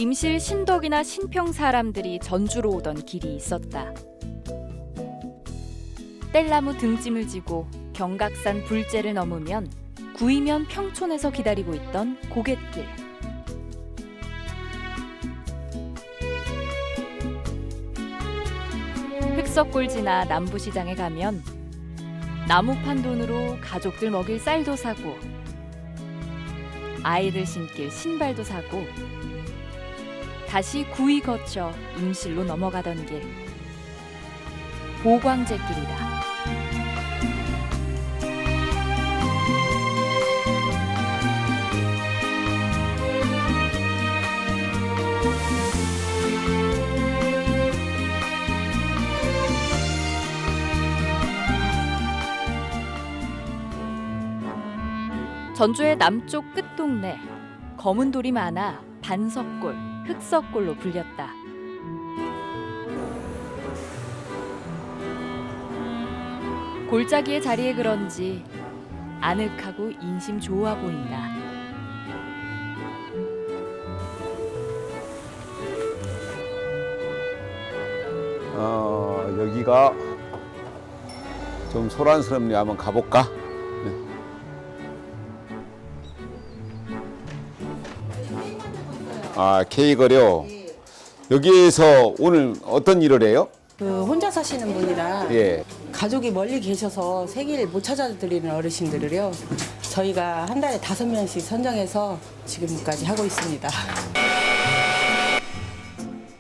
임실 신덕이나 신평 사람들이 전주로 오던 길이 있었다. 뗄나무 등짐을 지고 경각산 불재를 넘으면 구이면 평촌에서 기다리고 있던 고갯길. 흑석골 지나 남부시장에 가면 나무판 돈으로 가족들 먹일 쌀도 사고 아이들 신길 신발도 사고 다시 구이 거쳐 임실로 넘어가던 길. 보광제길이다. 전주의 남쪽 끝동네, 검은 돌이 많아 반석골, 흑석골로 불렸다. 골짜기의 자리에 그런지 아늑하고 인심 좋아 보인다. 여기가 좀 소란스럽네. 한번 가볼까? 아, K거리요? 여기에서 오늘 어떤 일을 해요? 혼자 사시는 분이라 예. 가족이 멀리 계셔서 생일 못 찾아드리는 어르신들을요. 저희가 한 달에 5명씩 선정해서 지금까지 하고 있습니다.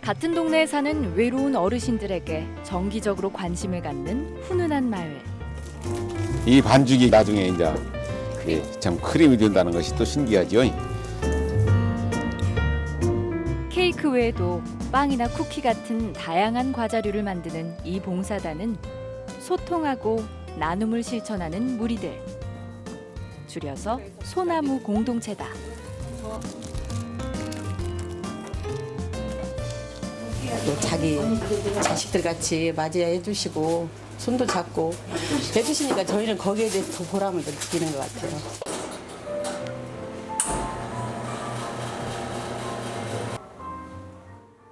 같은 동네에 사는 외로운 어르신들에게 정기적으로 관심을 갖는 훈훈한 마을. 이 반죽이 나중에 이제 참 크림이 된다는 것이 또 신기하죠. 케이크 외에도 빵이나 쿠키 같은 다양한 과자류를 만드는 이 봉사단은 소통하고 나눔을 실천하는 무리들. 줄여서 소나무 공동체다. 또 자기 자식들 같이 맞이해 주시고 손도 잡고 해주시니까 저희는 거기에 대해서 더 보람을 더 느끼는 것 같아요.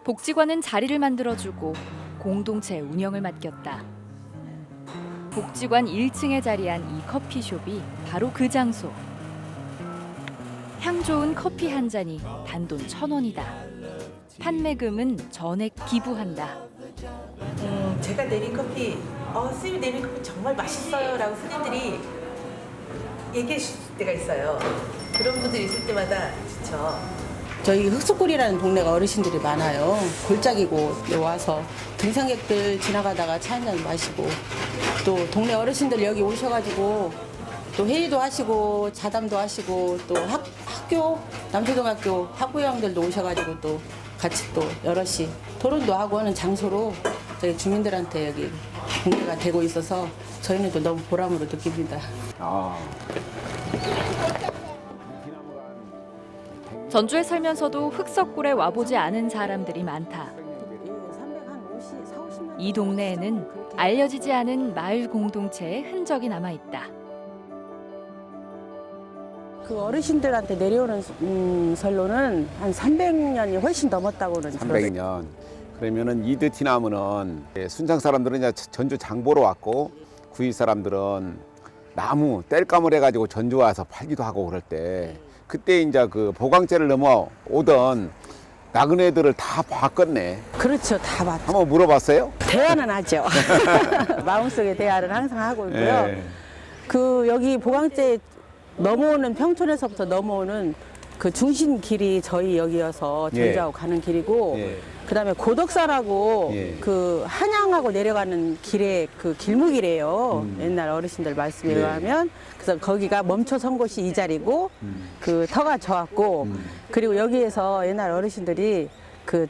복지관은 자리를 만들어주고 공동체 운영을 맡겼다. 복지관 1층에 자리한 이 커피숍이 바로 그 장소. 향 좋은 커피 한 잔이 단돈 1,000원이다. 판매금은 전액 기부한다. 제가 내린 커피, 선생님이 내린 커피 정말 맛있어요 라고 손님들이 얘기해 주실 때가 있어요. 그런 분들이 있을 때마다 좋죠. 저희 흑석골이라는 동네가 어르신들이 많아요. 골짜기고 와서 등산객들 지나가다가 차 한잔 마시고 또 동네 어르신들 여기 오셔가지고 또 회의도 하시고 자담도 하시고 또 학교 남초등학교 학부형들도 오셔가지고 또 같이 또 여럿이 토론도 하고 하는 장소로 저희 주민들한테 여기 공개가 되고 있어서 저희는 또 너무 보람으로 느낍니다. 전주에 살면서도 흑석골에 와보지 않은 사람들이 많다. 이 동네에는 알려지지 않은 마을 공동체의 흔적이 남아있다. 그 어르신들한테 내려오는 설로는 한 300년이 훨씬 넘었다고는 300년. 그러면은 이 드티나무는 순창 사람들은 이제 전주 장보러 왔고 구이 사람들은 나무 땔감을 해가지고 전주 와서 팔기도 하고 그럴 때 그때 이제 그 보광제를 넘어오던 나그네들을 다 봤겠네. 그렇죠. 다 봤죠. 한번 물어봤어요? 대화는 하죠. 마음속에 대화를 항상 하고 있고요. 예. 그 여기 보광제 넘어오는 평촌에서부터 넘어오는 그 중심 길이 저희 여기여서 전주하고 가는 길이고 예. 그다음에 고덕산하고 예. 그 한양하고 내려가는 길에 그 길목이래요. 옛날 어르신들 말씀에 예. 의하면 그래서 거기가 멈춰 선 곳이 이 자리고 그 터가 저았고 그리고 여기에서 옛날 어르신들이 그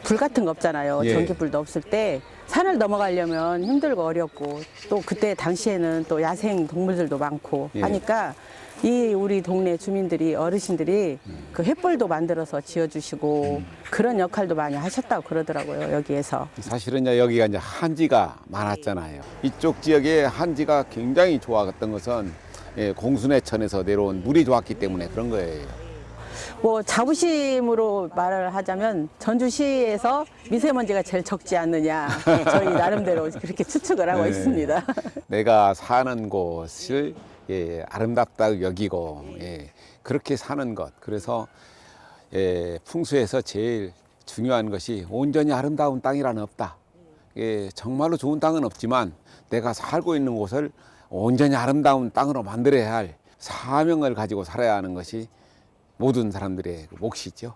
불 같은 거 없잖아요. 예. 전기불도 없을 때 산을 넘어가려면 힘들고 어렵고 또 그때 당시에는 또 야생 동물들도 많고 예. 하니까 이 우리 동네 주민들이 어르신들이 그 횃불도 만들어서 지어주시고 그런 역할도 많이 하셨다고 그러더라고요. 여기에서. 사실은 이제 여기가 이제 한지가 많았잖아요. 이쪽 지역에 한지가 굉장히 좋았던 것은 공순회천에서 내려온 물이 좋았기 때문에 그런 거예요. 뭐 자부심으로 말을 하자면 전주시에서 미세먼지가 제일 적지 않느냐 저희 나름대로 그렇게 추측을 하고 네. 있습니다. 내가 사는 곳을 아름답다고 여기고 그렇게 사는 것. 그래서 풍수에서 제일 중요한 것이 온전히 아름다운 땅이라는 없다. 정말로 좋은 땅은 없지만 내가 살고 있는 곳을 온전히 아름다운 땅으로 만들어야 할 사명을 가지고 살아야 하는 것이 모든 사람들의 몫이죠.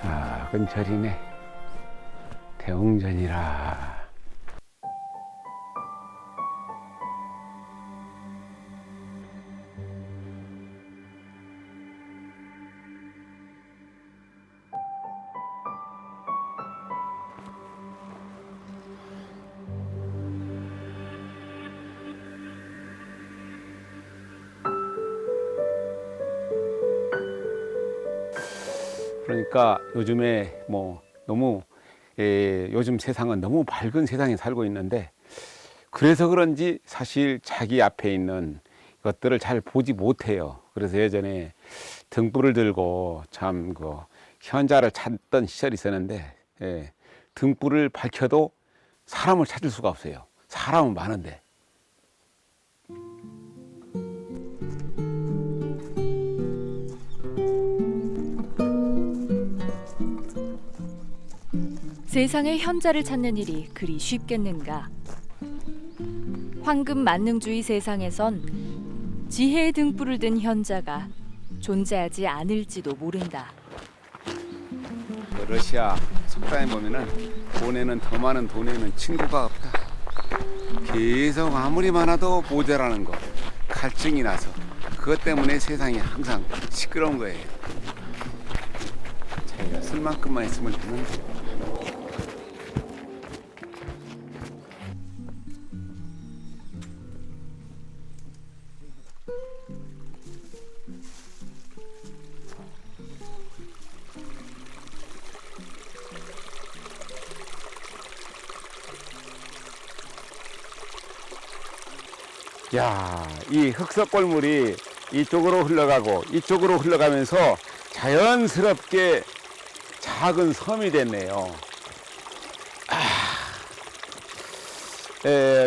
작은 절이네. 대웅전이라. 그러니까 요즘에 뭐 너무 요즘 세상은 너무 밝은 세상에 살고 있는데 그래서 그런지 사실 자기 앞에 있는 것들을 잘 보지 못해요. 그래서 예전에 등불을 들고 참 그 현자를 찾던 시절이 있었는데 등불을 밝혀도 사람을 찾을 수가 없어요. 사람은 많은데. 세상의 현자를 찾는 일이 그리 쉽겠는가? 황금 만능주의 세상에선 지혜의 등불을 든 현자가 존재하지 않을지도 모른다. 러시아 석당에 보면은 돈에는 더 많은 돈에는 친구가 없다. 계속 아무리 많아도 모자라는 거, 갈증이 나서 그것 때문에 세상이 항상 시끄러운 거예요. 자기가 쓸 만큼만 있으면 되는데. 야, 이 흑석골물이 이쪽으로 흘러가고 이쪽으로 흘러가면서 자연스럽게 작은 섬이 됐네요.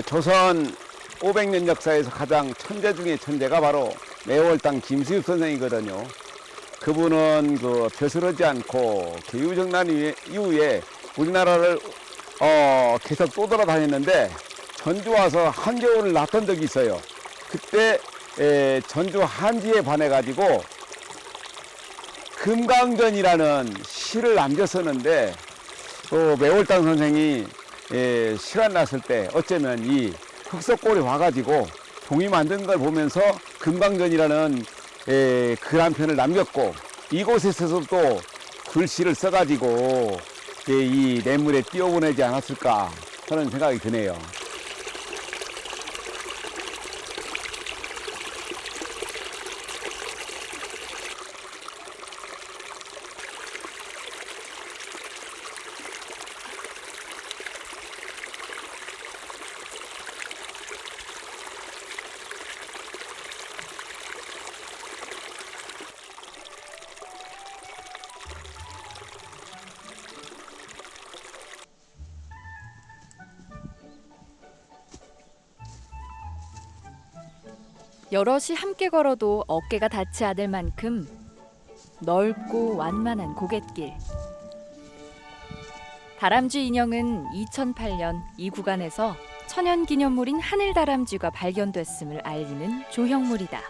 조선 500년 역사에서 가장 천재 중에 천재가 바로 매월당 김수엽 선생이거든요. 그분은 그 벼슬하지 않고 개유정난 이후에 우리나라를 계속 떠돌아다녔는데 전주 와서 한겨울을 났던 적이 있어요. 그때 전주 한지에 반해가지고 금강전이라는 시를 남겼었는데 매월당 선생이 시간 났을 때 어쩌면 이 흑석골에 와가지고 종이 만든 걸 보면서 금강전이라는 글 한 편을 남겼고 이곳에서도 또 글씨를 써가지고 이 냇물에 띄워보내지 않았을까 하는 생각이 드네요. 여럿이 함께 걸어도 어깨가 닿지 않을 만큼 넓고 완만한 고갯길. 다람쥐 인형은 2008년 이 구간에서 천연기념물인 하늘다람쥐가 발견됐음을 알리는 조형물이다.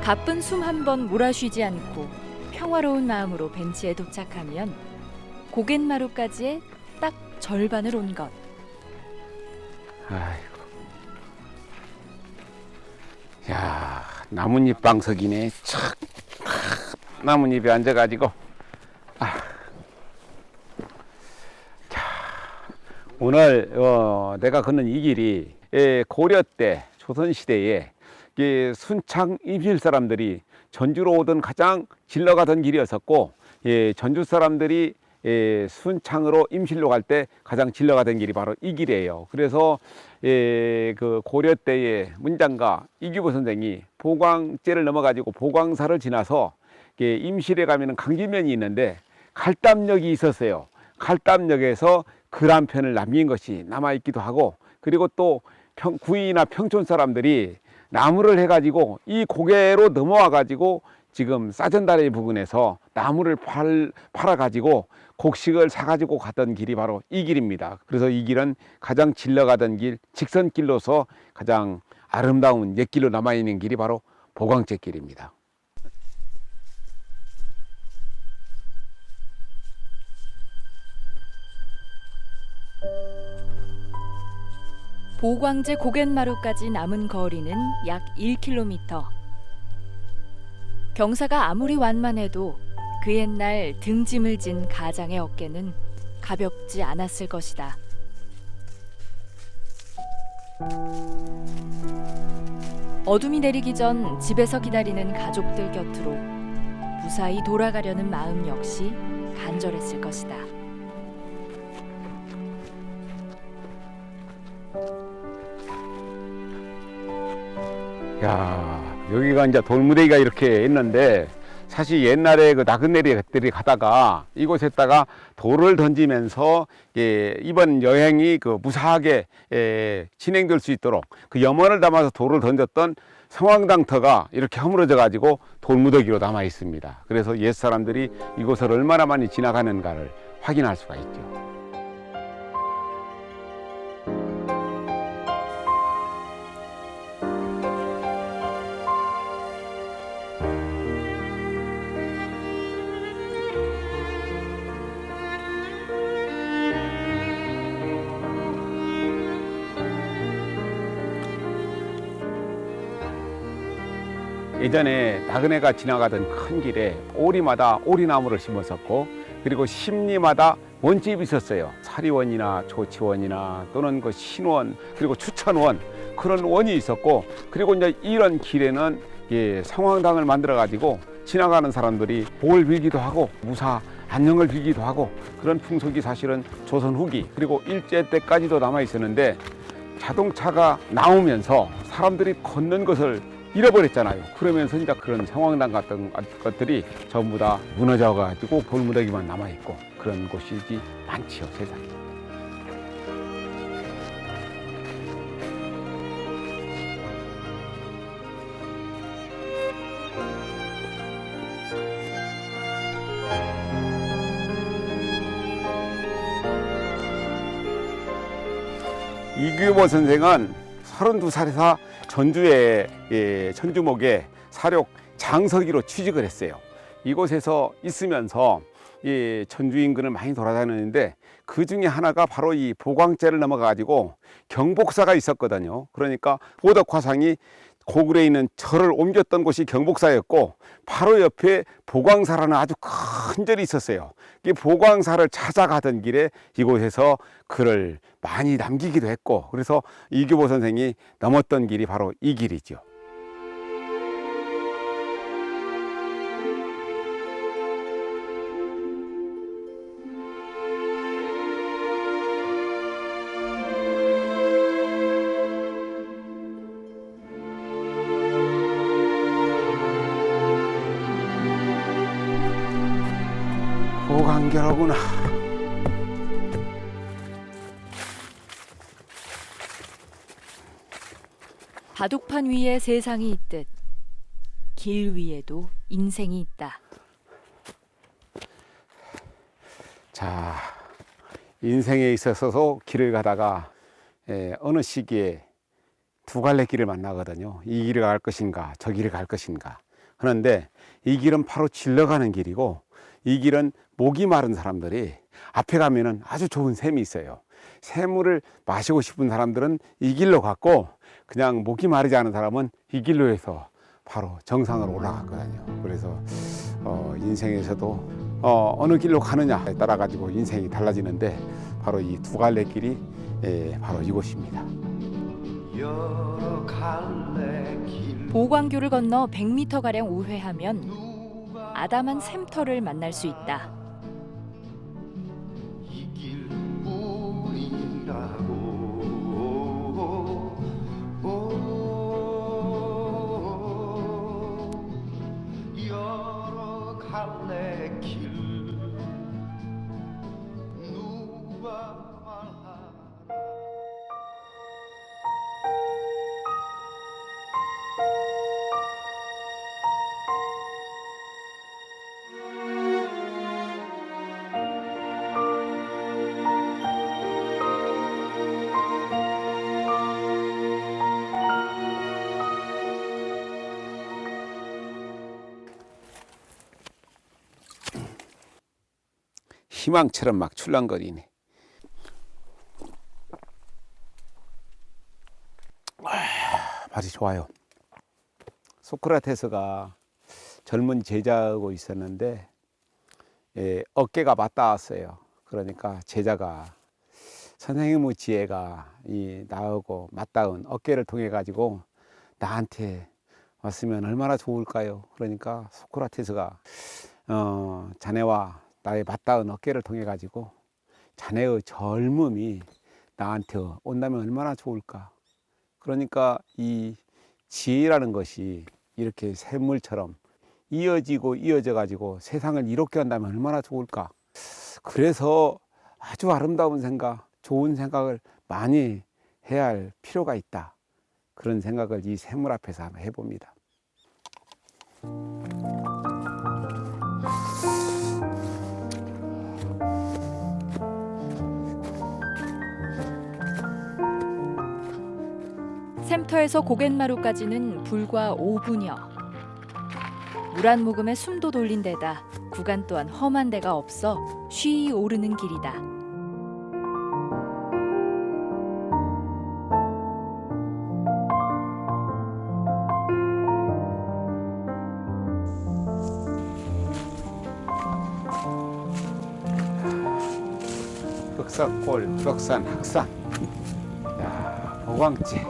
가쁜 숨 한 번 몰아쉬지 않고 평화로운 마음으로 벤치에 도착하면 고갯마루까지의 딱 절반을 온 것. 아이고. 야, 나뭇잎 방석이네. 착. 나뭇잎에 앉아가지고. 자, 오늘 내가 걷는 이 길이 고려 때 조선시대에 순창 임실 사람들이 전주로 오던 가장 질러가던 길이었었고, 전주 사람들이 순창으로 임실로 갈 때 가장 질러가던 길이 바로 이 길이에요. 그래서 그 고려 때의 문장가 이규보 선생이 보광제를 넘어가지고 보광사를 지나서 임실에 가면은 강진면이 있는데 갈담역이 있었어요. 갈담역에서 글 한 편을 남긴 것이 남아있기도 하고, 그리고 또 구이나 평촌 사람들이 나무를 해가지고 이 고개로 넘어와가지고 지금 싸전다리 부근에서 나무를 팔아가지고 곡식을 사가지고 갔던 길이 바로 이 길입니다. 그래서 이 길은 가장 질러가던 길, 직선길로서 가장 아름다운 옛길로 남아있는 길이 바로 보광제 길입니다. 보광제 고갯마루까지 남은 거리는 약 1km. 경사가 아무리 완만해도 그 옛날 등짐을 진 가장의 어깨는 가볍지 않았을 것이다. 어둠이 내리기 전 집에서 기다리는 가족들 곁으로 무사히 돌아가려는 마음 역시 간절했을 것이다. 야, 여기가 이제 돌무더기가 이렇게 있는데, 사실 옛날에 그 나그네리들이 가다가 이곳에다가 돌을 던지면서 이번 여행이 그 무사하게 진행될 수 있도록 그 염원을 담아서 돌을 던졌던 성황당터가 이렇게 허물어져 가지고 돌무더기로 남아 있습니다. 그래서 옛 사람들이 이곳을 얼마나 많이 지나가는가를 확인할 수가 있죠. 예전에 나그네가 지나가던 큰 길에 오리마다 오리나무를 심었었고, 그리고 심리마다 원집이 있었어요. 사리원이나 조치원이나 또는 그 신원, 그리고 추천원, 그런 원이 있었고, 그리고 이제 이런 길에는 성황당을 만들어 가지고 지나가는 사람들이 복을 빌기도 하고 무사 안녕을 빌기도 하고, 그런 풍속이 사실은 조선 후기 그리고 일제 때까지도 남아 있었는데, 자동차가 나오면서 사람들이 걷는 것을 잃어버렸잖아요. 그러면서 이제 그런 성황당 같은 것들이 전부 다 무너져 가지고 돌무더기만 남아 있고, 그런 곳이지 많지요, 세상에. 이규보 선생은 32살에서 전주의 천주목의 사륙 장서기로 취직을 했어요. 이곳에서 있으면서 전주 인근을 많이 돌아다녔는데 그 중에 하나가 바로 이 보광제를 넘어가 가지고 경복사가 있었거든요. 그러니까 오덕화상이 고구려에 있는 절을 옮겼던 곳이 경복사였고 바로 옆에 보광사라는 아주 큰 절이 있었어요. 이 보광사를 찾아가던 길에 이곳에서 글을 많이 남기기도 했고, 그래서 이규보 선생이 넘었던 길이 바로 이 길이죠. 보광교로구나. 바둑판 위에 세상이 있듯 길 위에도 인생이 있다. 자, 인생에 있어서도 길을 가다가 어느 시기에 두 갈래 길을 만나거든요. 이 길을 갈 것인가 저 길을 갈 것인가. 그런데 이 길은 바로 질러가는 길이고, 이 길은 목이 마른 사람들이 앞에 가면은 아주 좋은 샘이 있어요. 샘물을 마시고 싶은 사람들은 이 길로 갔고, 그냥 목이 마르지 않은 사람은 이 길로 해서 바로 정상으로 올라갔거든요. 그래서 인생에서도 어느 길로 가느냐에 따라 가지고 인생이 달라지는데, 바로 이 두 갈래 길이 바로 이곳입니다. 보광교를 건너 100m가량 우회하면 아담한 샘터를 만날 수 있다. 희망처럼 막 출렁거리네. 맛이 좋아요. 소크라테스가 젊은 제자하고 있었는데 어깨가 맞닿았어요. 그러니까 제자가 선생님의 지혜가 이 나하고 맞닿은 어깨를 통해 가지고 나한테 왔으면 얼마나 좋을까요? 그러니까 소크라테스가 자네와 나의 맞닿은 어깨를 통해 가지고 자네의 젊음이 나한테 온다면 얼마나 좋을까. 그러니까 이 지혜라는 것이 이렇게 샘물처럼 이어지고 이어져 가지고 세상을 이롭게 한다면 얼마나 좋을까. 그래서 아주 아름다운 생각, 좋은 생각을 많이 해야 할 필요가 있다. 그런 생각을 이 샘물 앞에서 한번 해봅니다. 샘터에서 고갯마루까지는 불과 5분여. 물 한 모금에 숨도 돌린 데다 구간 또한 험한 데가 없어 쉬이 오르는 길이다. 흑석골, 흑산, 학산, 보광제.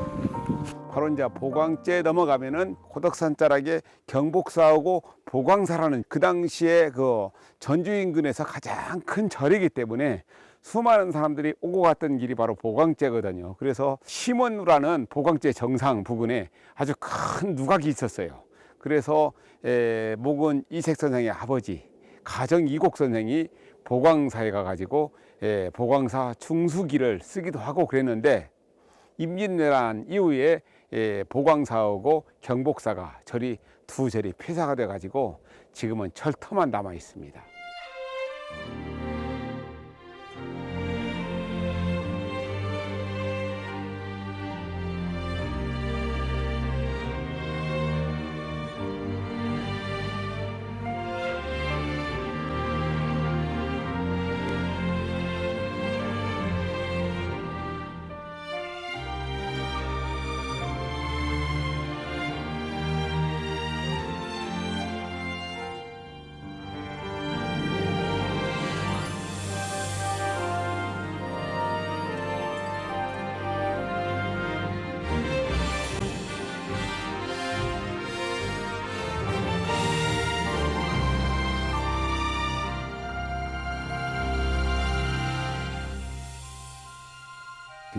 바로 이제 보광제 넘어가면은 고덕산 자락에 경복사하고 보광사라는 그 당시에 그 전주 인근에서 가장 큰 절이기 때문에 수많은 사람들이 오고 갔던 길이 바로 보광제거든요. 그래서 심원루라는 보광제 정상 부근에 아주 큰 누각이 있었어요. 그래서 목은 이색 선생의 아버지 가정 이곡 선생이 보광사에 가가지고 보광사 중수기를 쓰기도 하고 그랬는데, 임진왜란 이후에 보광사하고 경복사가 두 절이 폐사가 돼 가지고 지금은 절터만 남아 있습니다.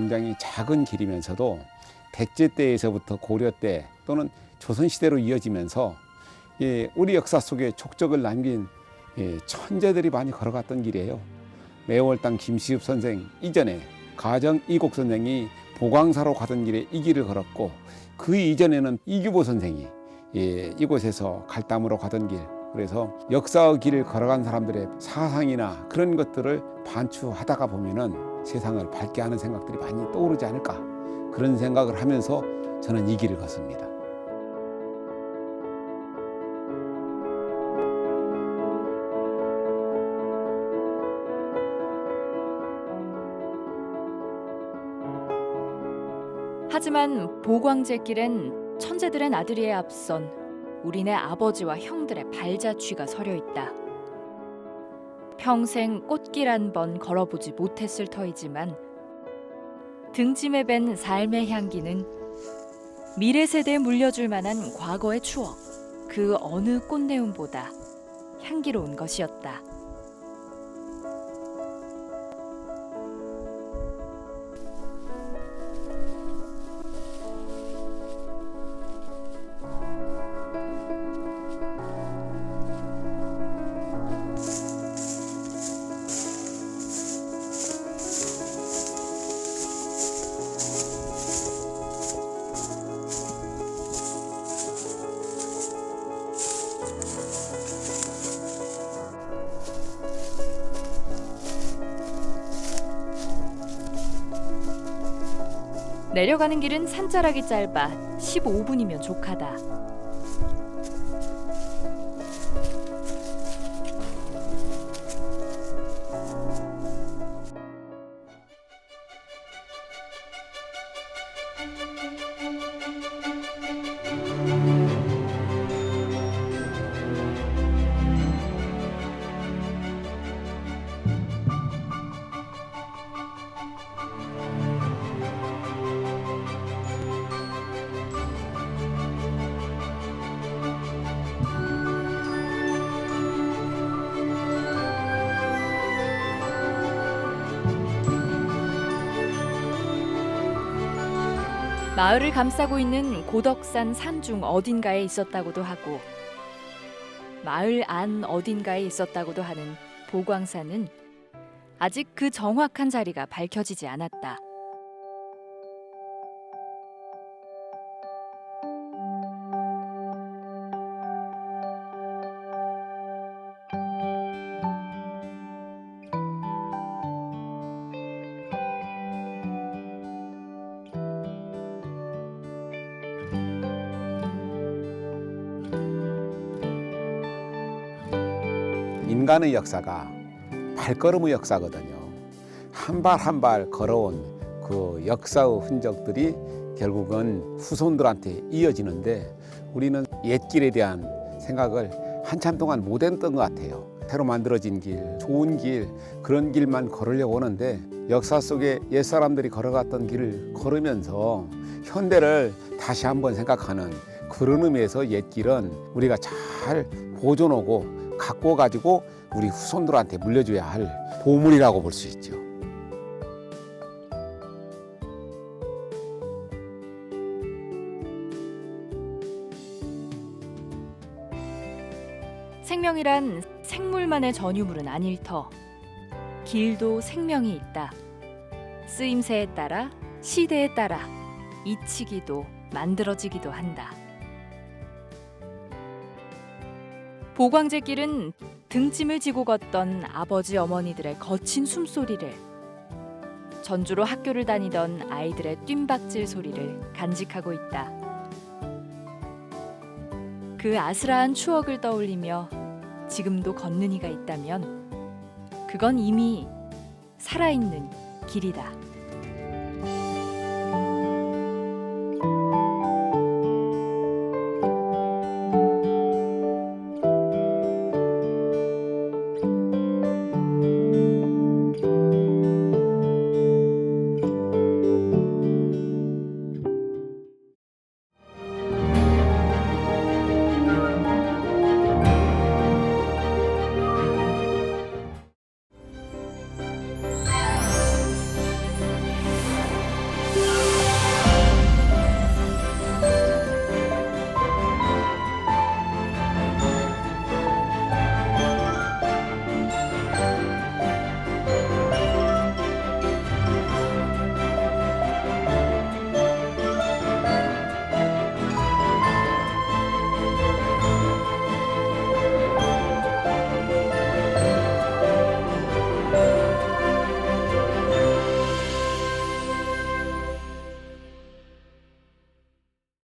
굉장히 작은 길이면서도 백제 때에서부터 고려 때 또는 조선 시대로 이어지면서 우리 역사 속에 족적을 남긴 천재들이 많이 걸어갔던 길이에요. 매월당 김시읍 선생 이전에 가정 이곡 선생이 보광사로 가던 길에 이 길을 걸었고, 그 이전에는 이규보 선생이 이곳에서 갈담으로 가던 길, 그래서 역사의 길을 걸어간 사람들의 사상이나 그런 것들을 반추하다가 보면은 세상을 밝게 하는 생각들이 많이 떠오르지 않을까, 그런 생각을 하면서 저는 이 길을 걷습니다. 하지만 보광제길엔 천재들의 나들이에 앞선 우리네 아버지와 형들의 발자취가 서려 있다. 평생 꽃길 한 번 걸어보지 못했을 터이지만 등짐에 밴 삶의 향기는 미래 세대에 물려줄 만한 과거의 추억, 그 어느 꽃내음보다 향기로운 것이었다. 내려가는 길은 산자락이 짧아 15분이면 족하다. 마을을 감싸고 있는 고덕산 산중 어딘가에 있었다고도 하고 마을 안 어딘가에 있었다고도 하는 보광산은 아직 그 정확한 자리가 밝혀지지 않았다. 인간의 역사가 발걸음의 역사거든요. 한 발 한 발 걸어온 그 역사의 흔적들이 결국은 후손들한테 이어지는데, 우리는 옛길에 대한 생각을 한참 동안 못 했던 것 같아요. 새로 만들어진 길, 좋은 길, 그런 길만 걸으려고 하는데, 역사 속에 옛사람들이 걸어갔던 길을 걸으면서 현대를 다시 한번 생각하는 그런 의미에서 옛길은 우리가 잘 보존하고 갖고 가지고 우리 후손들한테 물려줘야 할 보물이라고 볼 수 있죠. 생명이란 생물만의 전유물은 아닐 터. 길도 생명이 있다. 쓰임새에 따라, 시대에 따라 잊히기도 만들어지기도 한다. 보광제길은 등짐을 지고 걷던 아버지 어머니들의 거친 숨소리를, 전주로 학교를 다니던 아이들의 뜀박질 소리를 간직하고 있다. 그 아스라한 추억을 떠올리며 지금도 걷는 이가 있다면 그건 이미 살아있는 길이다.